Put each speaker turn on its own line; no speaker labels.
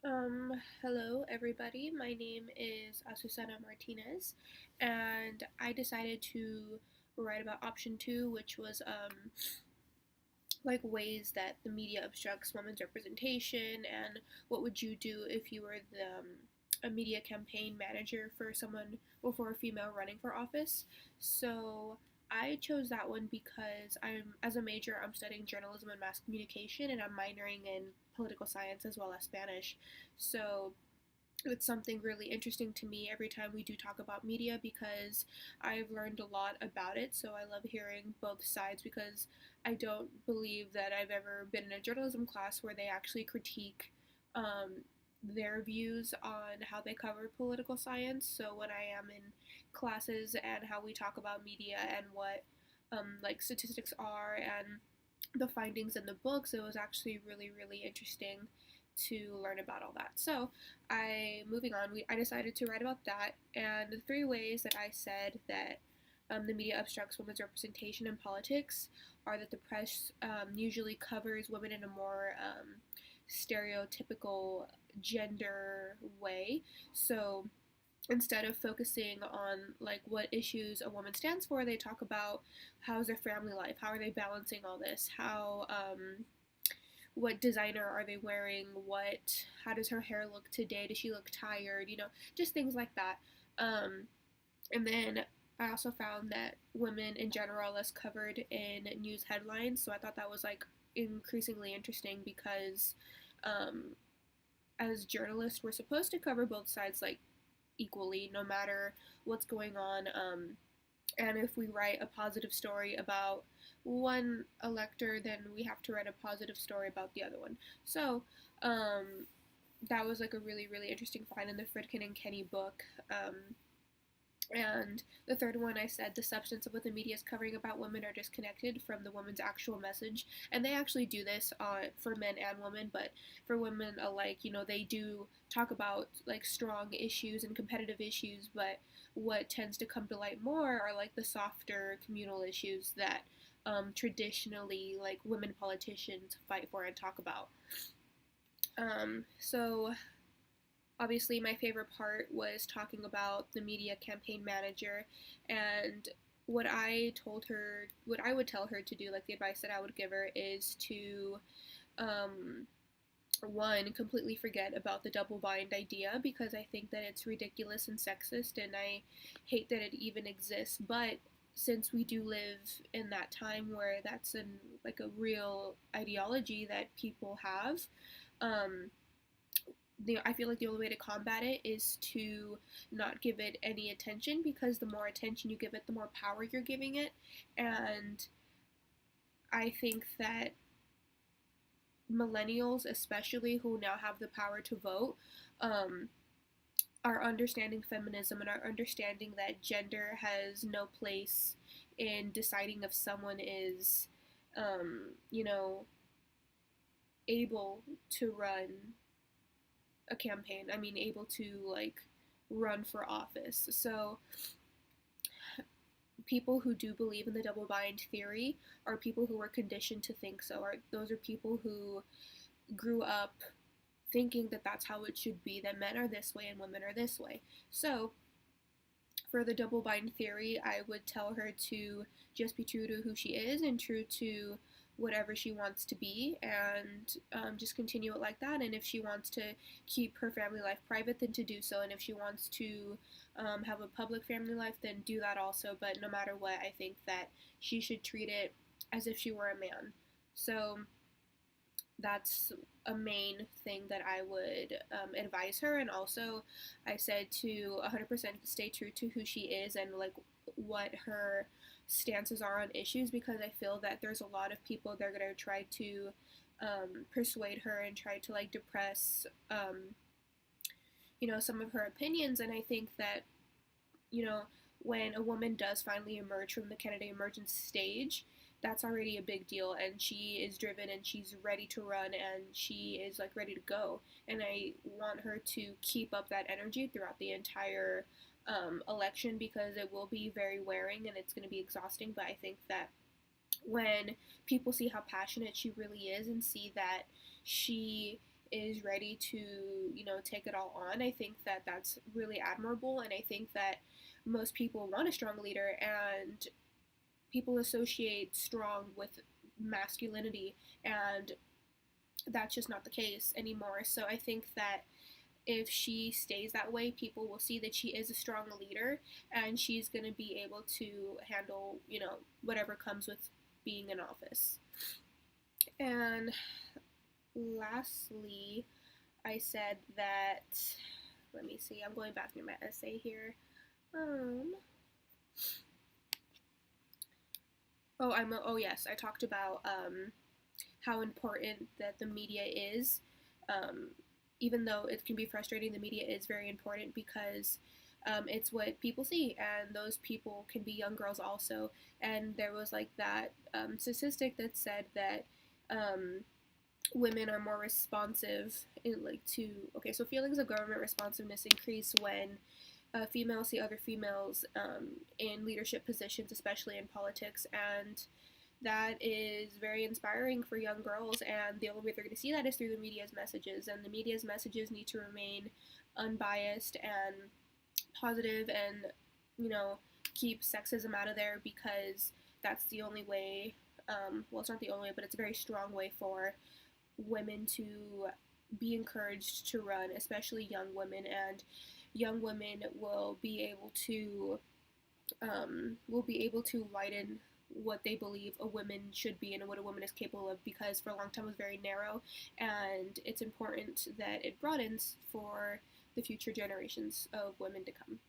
Hello everybody. My name is Asusana Martinez, and I decided to write about option two, which was like ways that the media obstructs women's representation, and what would you do if you were a media campaign manager for someone or for a female running for office. So I chose that one because as a major, I'm studying journalism and mass communication, and I'm minoring in political science as well as Spanish. So it's something really interesting to me every time we do talk about media because I've learned a lot about it. So I love hearing both sides because I don't believe that I've ever been in a journalism class where they actually critique their views on how they cover political science. So when I am in classes and how we talk about media and what like statistics are and the findings in the books, it was actually really interesting to learn about all that. So moving on, I decided to write about that and the three ways that I said that the media obstructs women's representation in politics are that the press usually covers women in a more stereotypical gender way. So instead of focusing on like what issues a woman stands for, they talk about how's their family life, how are they balancing all this, how what designer are they wearing, how does her hair look today, does she look tired, just things like that. And then I also found that women in general are less covered in news headlines, so I thought that was like increasingly interesting because um, as journalists we're supposed to cover both sides like equally no matter what's going on. And if we write a positive story about one elector, then we have to write a positive story about the other one. So that was like a really interesting find in the Fridkin and Kenny book. And the third one, I said the substance of what the media is covering about women are disconnected from the woman's actual message. And they actually do this for men and women, but for women alike, they do talk about like strong issues and competitive issues, but what tends to come to light more are like the softer communal issues that traditionally like women politicians fight for and talk about. So obviously my favorite part was talking about the media campaign manager and what I would tell her to do, like the advice that I would give her is to um, one, completely forget about the double bind idea because I think that it's ridiculous and sexist and I hate that it even exists. But since we do live in that time where that's like a real ideology that people have, um, I feel like the only way to combat it is to not give it any attention because the more attention you give it, the more power you're giving it. And I think that millennials, especially who now have the power to vote, um, are understanding feminism and are understanding that gender has no place in deciding if someone is, you know, able to run a campaign. I mean, able to like run for office. So people who do believe in the double bind theory are people who were conditioned to think so. Or those are people who grew up thinking that that's how it should be, that men are this way and women are this way. So for the double bind theory, I would tell her to just be true to who she is and true to whatever she wants to be and just continue it like that. And if she wants to keep her family life private, then to do so. And if she wants to have a public family life, then do that also. But no matter what, I think that she should treat it as if she were a man. So that's a main thing that I would advise her. And also, I said to 100% stay true to who she is and like what her stances are on issues because I feel that there's a lot of people that are going to try to persuade her and try to like depress, some of her opinions. And I think that, you know, when a woman does finally emerge from the candidate emergence stage, that's already a big deal and she is driven and she's ready to run and she is like ready to go, and I want her to keep up that energy throughout the entire election because it will be very wearing and it's going to be exhausting, but I think that when people see how passionate she really is and see that she is ready to, take it all on. I think that that's really admirable, and I think that most people want a strong leader, and people associate strong with masculinity, and that's just not the case anymore. So I think that if she stays that way, people will see that she is a strong leader, and she's going to be able to handle, whatever comes with being in office. And lastly, I said that, let me see, I'm going back through my essay here. Yes, I talked about how important that the media is. Um, Even though it can be frustrating, the media is very important because it's what people see, and those people can be young girls also. And there was like that statistic that said that women are more responsive so feelings of government responsiveness increase when females see other females in leadership positions, especially in politics, and that is very inspiring for young girls, and the only way they're going to see that is through the media's messages, and the media's messages need to remain unbiased and positive, and keep sexism out of there, because that's the only way, it's not the only way, but it's a very strong way for women to be encouraged to run, especially young women, and young women will be able to widen what they believe a woman should be and what a woman is capable of, because for a long time it was very narrow, and it's important that it broadens for the future generations of women to come.